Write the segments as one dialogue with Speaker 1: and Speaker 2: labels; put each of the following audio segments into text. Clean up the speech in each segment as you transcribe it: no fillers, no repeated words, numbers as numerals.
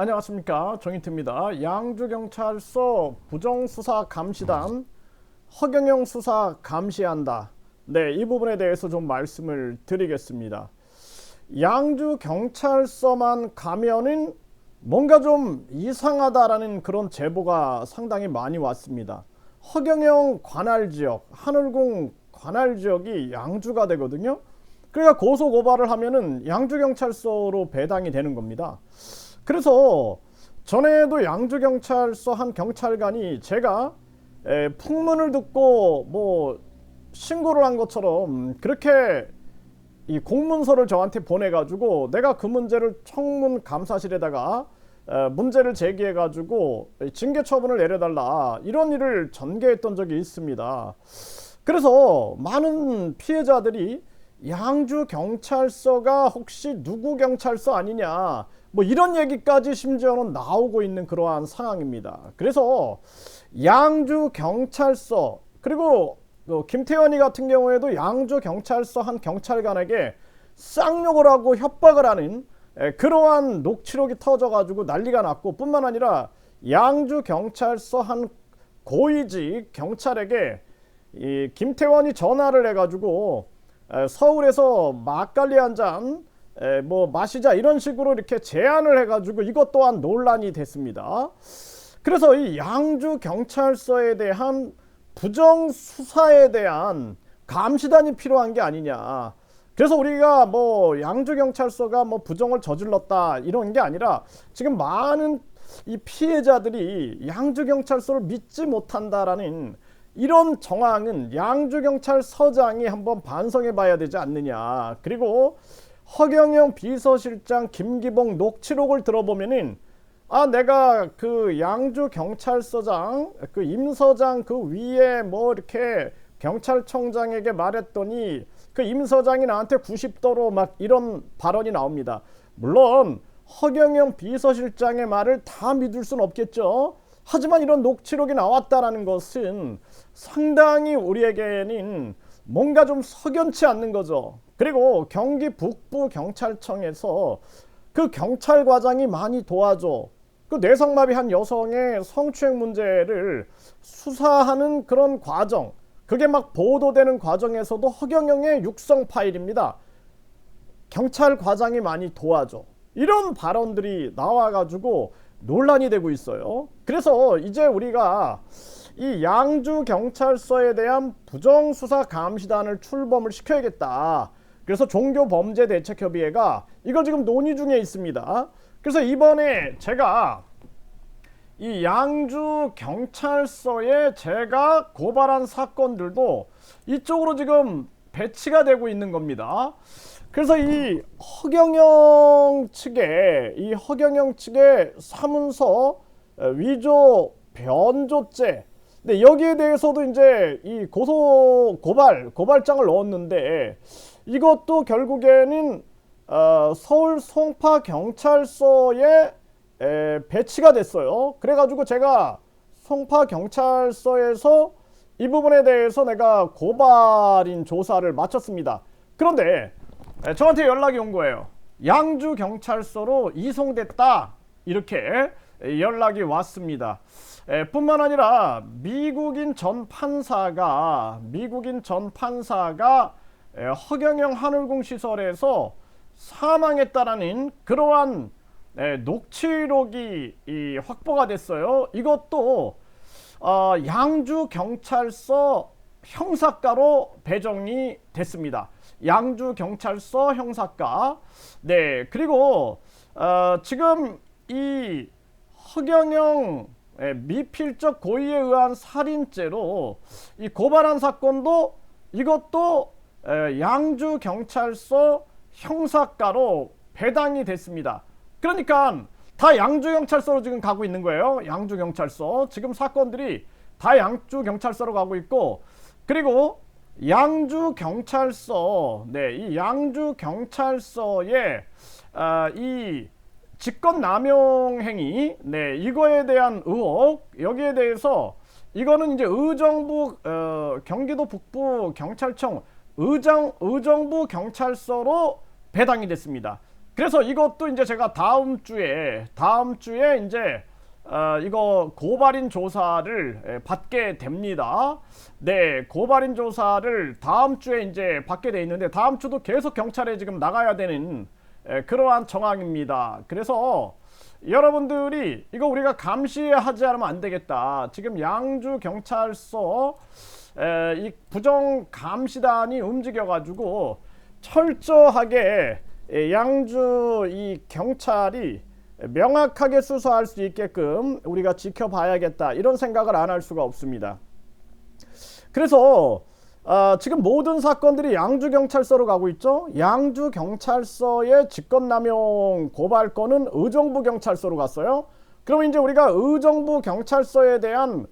Speaker 1: 안녕하십니까, 정인태입니다. 양주경찰서 부정수사감시단 허경영 수사 감시한다. 네, 이 부분에 대해서 좀 말씀을 드리겠습니다. 양주경찰서만 가면은 뭔가 좀 이상하다라는 그런 제보가 상당히 많이 왔습니다. 허경영 관할지역, 하늘궁 관할지역이 양주가 되거든요. 그러니까 고소고발을 하면은 양주경찰서로 배당이 되는 겁니다. 그래서 전에도 양주경찰서 한 경찰관이 제가 풍문을 듣고 뭐 신고를 한 것처럼 그렇게 이 공문서를 저한테 보내가지고 내가 그 문제를 청문감사실에다가 문제를 제기해가지고 징계 처분을 내려달라, 이런 일을 전개했던 적이 있습니다. 그래서 많은 피해자들이 양주경찰서가 혹시 누구 경찰서 아니냐, 뭐 이런 얘기까지 심지어는 나오고 있는 그러한 상황입니다. 그래서 양주경찰서, 그리고 김태현이 같은 경우에도 양주경찰서 한 경찰관에게 쌍욕을 하고 협박을 하는 그러한 녹취록이 터져가지고 난리가 났고, 뿐만 아니라 양주경찰서 한 고위직 경찰에게 이 김태원이 전화를 해가지고 서울에서 막걸리 한 잔 뭐 마시자, 이런 식으로 이렇게 제안을 해가지고 이것 또한 논란이 됐습니다. 그래서 이 양주경찰서에 대한 부정수사에 대한 감시단이 필요한 게 아니냐. 그래서 우리가 뭐 양주경찰서가 뭐 부정을 저질렀다 이런 게 아니라, 지금 많은 이 피해자들이 양주경찰서를 믿지 못한다라는 이런 정황은 양주경찰서장이 한번 반성해 봐야 되지 않느냐. 그리고 허경영 비서실장 김기봉 녹취록을 들어보면은 내가 그 양주경찰서장 그 임서장 그 위에 뭐 이렇게 경찰청장에게 말했더니 그 임서장이 나한테 90도로 막 이런 발언이 나옵니다. 물론 허경영 비서실장의 말을 다 믿을 수는 없겠죠. 하지만 이런 녹취록이 나왔다라는 것은 상당히 우리에게는 뭔가 좀 석연치 않는 거죠. 그리고 경기 북부 경찰청에서 그 경찰과장이 많이 도와줘 그 뇌성마비한 여성의 성추행 문제를 수사하는 그런 과정, 그게 막 보도되는 과정에서도 허경영의 육성 파일입니다. 경찰과장이 많이 도와줘, 이런 발언들이 나와가지고 논란이 되고 있어요. 그래서 이제 우리가 이 양주경찰서에 대한 부정수사감시단을 출범을 시켜야겠다. 그래서 종교범죄대책협의회가 이걸 지금 논의 중에 있습니다. 그래서 이번에 제가 이 양주경찰서에 제가 고발한 사건들도 이쪽으로 지금 배치가 되고 있는 겁니다. 그래서 이 허경영 측의 사문서 위조 변조죄, 근데 여기에 대해서도 이제 이 고발장을 넣었는데, 이것도 결국에는 서울 송파 경찰서에 배치가 됐어요. 그래가지고 제가 송파 경찰서에서 이 부분에 대해서 내가 고발인 조사를 마쳤습니다. 그런데 저한테 연락이 온 거예요. 양주경찰서로 이송됐다, 이렇게 연락이 왔습니다. 뿐만 아니라 미국인 전 판사가 허경영 하늘궁 시설에서 사망했다라는 그러한 녹취록이 확보가 됐어요. 이것도 양주경찰서 형사과로 배정이 됐습니다. 양주경찰서 형사과. 네, 그리고 지금 이 허경영 미필적 고의에 의한 살인죄로 이 고발한 사건도 이것도 양주경찰서 형사과로 배당이 됐습니다. 그러니까 다 양주경찰서로 지금 가고 있는 거예요. 양주경찰서 지금 사건들이 다 양주경찰서로 가고 있고, 그리고 양주경찰서, 이 양주경찰서에 이 직권남용 행위, 이거에 대한 의혹, 여기에 대해서 이거는 이제 의정부 경기도 북부 경찰청 의정부 경찰서로 배당이 됐습니다. 그래서 이것도 이제 제가 다음 주에 이제 이거 고발인 조사를 받게 됩니다. 네, 고발인 조사를 다음 주에 이제 받게 돼 있는데 다음 주도 계속 경찰에 지금 나가야 되는 그러한 정황입니다. 그래서 여러분들이 이거 우리가 감시하지 않으면 안 되겠다. 지금 양주 경찰서 이 부정 감시단이 움직여 가지고 철저하게 양주 이 경찰이 명확하게 수사할 수 있게끔 우리가 지켜봐야겠다, 이런 생각을 안 할 수가 없습니다. 그래서 지금 모든 사건들이 양주경찰서로 가고 있죠. 양주경찰서의 직권남용 고발건은 의정부경찰서로 갔어요. 그러면 이제 우리가 의정부경찰서에 대한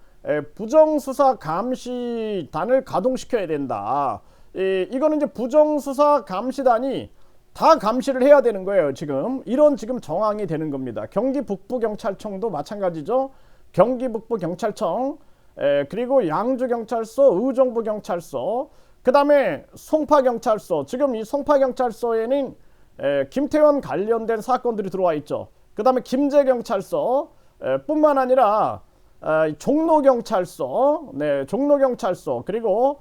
Speaker 1: 부정수사 감시단을 가동시켜야 된다. 이거는 이제 부정수사 감시단이 다 감시를 해야 되는 거예요. 지금 이런 지금 정황이 되는 겁니다. 경기 북부경찰청도 마찬가지죠. 경기 북부경찰청, 그리고 양주경찰서, 의정부경찰서, 그 다음에 송파경찰서. 지금 이 송파경찰서에는 김태원 관련된 사건들이 들어와 있죠. 그 다음에 김제경찰서 뿐만 아니라 종로경찰서, 네, 종로경찰서, 그리고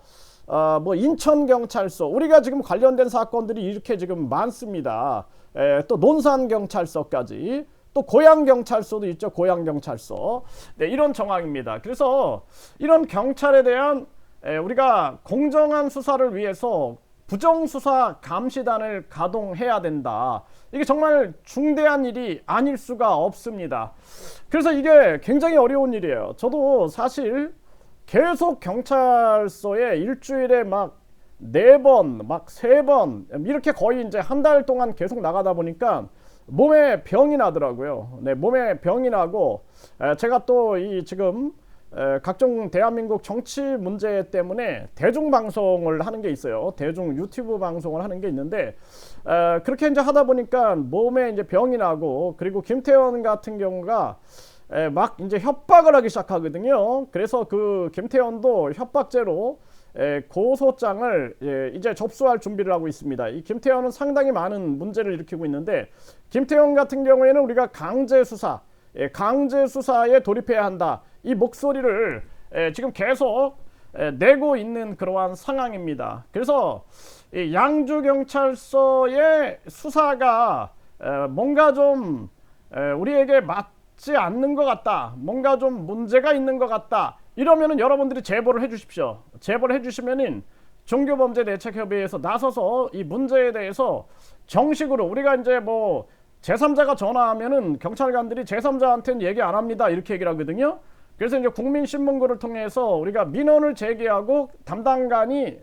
Speaker 1: 뭐 인천경찰서, 우리가 지금 관련된 사건들이 이렇게 지금 많습니다. 또 논산경찰서까지, 또 고양경찰서도 있죠. 고양경찰서. 네, 이런 정황입니다. 그래서 이런 경찰에 대한 우리가 공정한 수사를 위해서 부정수사 감시단을 가동해야 된다. 이게 정말 중대한 일이 아닐 수가 없습니다. 그래서 이게 굉장히 어려운 일이에요. 저도 사실 계속 경찰서에 일주일에 막 4번, 막 3번 이렇게 거의 이제 한 달 동안 계속 나가다 보니까 몸에 병이 나더라고요. 네, 몸에 병이 나고 제가 또 이 지금 각종 대한민국 정치 문제 때문에 대중방송을 하는 게 있어요. 대중 유튜브 방송을 하는 게 있는데 그렇게 이제 하다 보니까 몸에 이제 병이 나고, 그리고 김태원 같은 경우가 막 이제 협박을 하기 시작하거든요. 그래서 그 김태원도 협박죄로 고소장을 이제 접수할 준비를 하고 있습니다. 이 김태원은 상당히 많은 문제를 일으키고 있는데, 김태원 같은 경우에는 우리가 강제 수사에 돌입해야 한다, 이 목소리를 지금 계속 내고 있는 그러한 상황입니다. 그래서 이 양주경찰서의 수사가 뭔가 좀 우리에게 맞지 않는 것 같다, 뭔가 좀 문제가 있는 것 같다, 이러면은 여러분들이 제보를 해주십시오. 제보를 해주시면은 종교범죄대책협의회에서 나서서 이 문제에 대해서 정식으로, 우리가 이제 뭐 제3자가 전화하면은 경찰관들이 제3자한테는 얘기 안 합니다, 이렇게 얘기를 하거든요. 그래서 이제 국민신문고를 통해서 우리가 민원을 제기하고 담당관이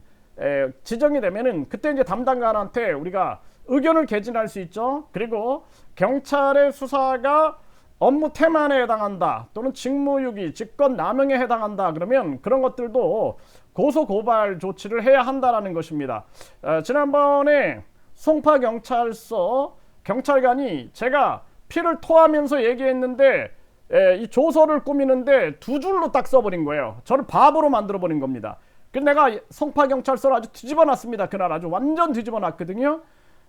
Speaker 1: 지정이 되면은 그때 이제 담당관한테 우리가 의견을 개진할 수 있죠. 그리고 경찰의 수사가 업무 태만에 해당한다, 또는 직무유기, 직권남용에 해당한다, 그러면 그런 것들도 고소고발 조치를 해야 한다라는 것입니다. 지난번에 송파경찰서 경찰관이 제가 피를 토하면서 얘기했는데 이 조서를 꾸미는데 2줄로 딱 써버린 거예요. 저를 바보로 만들어버린 겁니다. 그래서 내가 송파경찰서를 아주 뒤집어놨습니다. 그날 아주 완전 뒤집어놨거든요.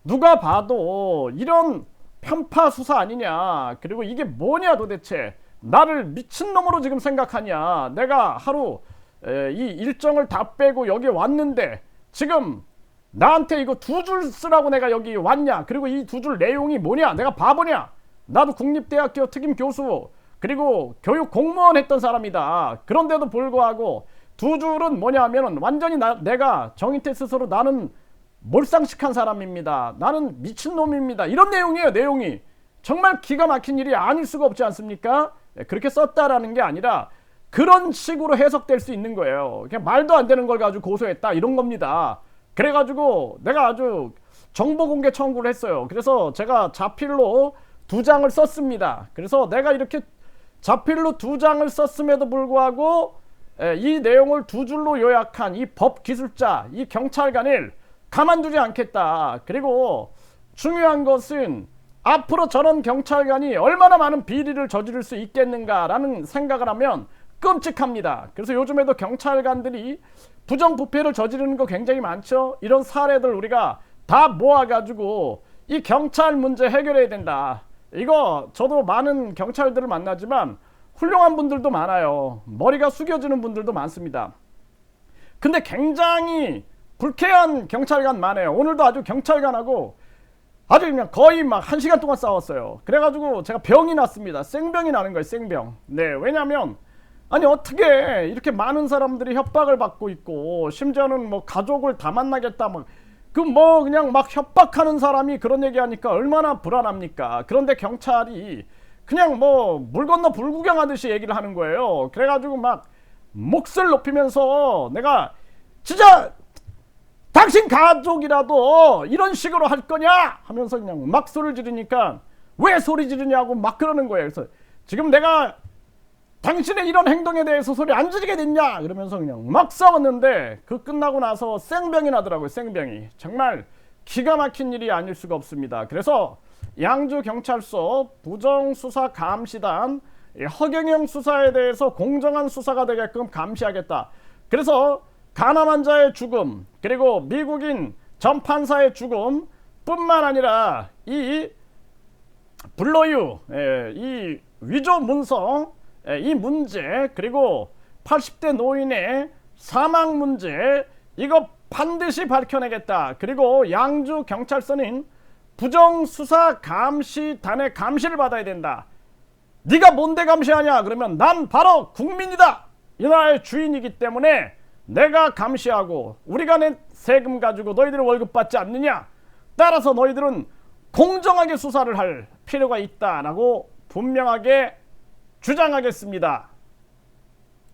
Speaker 1: 누가 봐도 이런 편파 수사 아니냐, 그리고 이게 뭐냐 도대체, 나를 미친놈으로 지금 생각하냐, 내가 하루 이 일정을 다 빼고 여기 왔는데 지금 나한테 이거 2줄 쓰라고 내가 여기 왔냐, 그리고 이 2줄 내용이 뭐냐, 내가 바보냐, 나도 국립대학교 특임 교수 그리고 교육 공무원 했던 사람이다. 그런데도 불구하고 2줄은 뭐냐 하면은 완전히 내가 정인태 스스로 나는 몰상식한 사람입니다, 나는 미친놈입니다, 이런 내용이에요. 내용이 정말 기가 막힌 일이 아닐 수가 없지 않습니까? 그렇게 썼다라는 게 아니라 그런 식으로 해석될 수 있는 거예요. 그냥 말도 안 되는 걸 가지고 고소했다, 이런 겁니다. 그래가지고 내가 아주 정보공개 청구를 했어요. 그래서 제가 자필로 2장을 썼습니다. 그래서 내가 이렇게 자필로 2장을 썼음에도 불구하고 이 내용을 2줄로 요약한 이 법기술자, 이 경찰관을 가만두지 않겠다. 그리고 중요한 것은 앞으로 저런 경찰관이 얼마나 많은 비리를 저지를 수 있겠는가라는 생각을 하면 끔찍합니다. 그래서 요즘에도 경찰관들이 부정부패를 저지르는 거 굉장히 많죠. 이런 사례들 우리가 다 모아가지고 이 경찰 문제 해결해야 된다. 이거 저도 많은 경찰들을 만나지만 훌륭한 분들도 많아요. 머리가 숙여지는 분들도 많습니다. 근데 굉장히 불쾌한 경찰관 많아요. 오늘도 아주 경찰관하고 아주 그냥 거의 막 1시간 동안 싸웠어요. 그래가지고 제가 병이 났습니다. 생병이 나는 거예요. 생병. 네, 왜냐면 아니 어떻게 이렇게 많은 사람들이 협박을 받고 있고 심지어는 뭐 가족을 다 만나겠다 막 그 뭐 그냥 막 협박하는 사람이 그런 얘기하니까 얼마나 불안합니까? 그런데 경찰이 그냥 뭐 물 건너 불구경하듯이 얘기를 하는 거예요. 그래가지고 막 몫을 높이면서 내가 진짜 당신 가족이라도 이런 식으로 할 거냐 하면서 그냥 막 소리를 지르니까 왜 소리 지르냐고 막 그러는 거예요. 그래서 지금 내가 당신의 이런 행동에 대해서 소리 안 지르게 됐냐 그러면서 그냥 막 싸웠는데 그 끝나고 나서 생병이 나더라고요. 생병이. 정말 기가 막힌 일이 아닐 수가 없습니다. 그래서 양주경찰서 부정수사감시단 허경영 수사에 대해서 공정한 수사가 되게끔 감시하겠다. 그래서 가남 환자의 죽음 그리고 미국인 전 판사의 죽음 뿐만 아니라 이 불로유 이 위조 문서 이 문제 그리고 80대 노인의 사망 문제 이거 반드시 밝혀내겠다. 그리고 양주경찰서는 부정수사감시단의 감시를 받아야 된다. 네가 뭔데 감시하냐 그러면 난 바로 국민이다. 이 나라의 주인이기 때문에 내가 감시하고 우리가 낸 세금 가지고 너희들은 월급 받지 않느냐. 따라서 너희들은 공정하게 수사를 할 필요가 있다라고 분명하게 주장하겠습니다.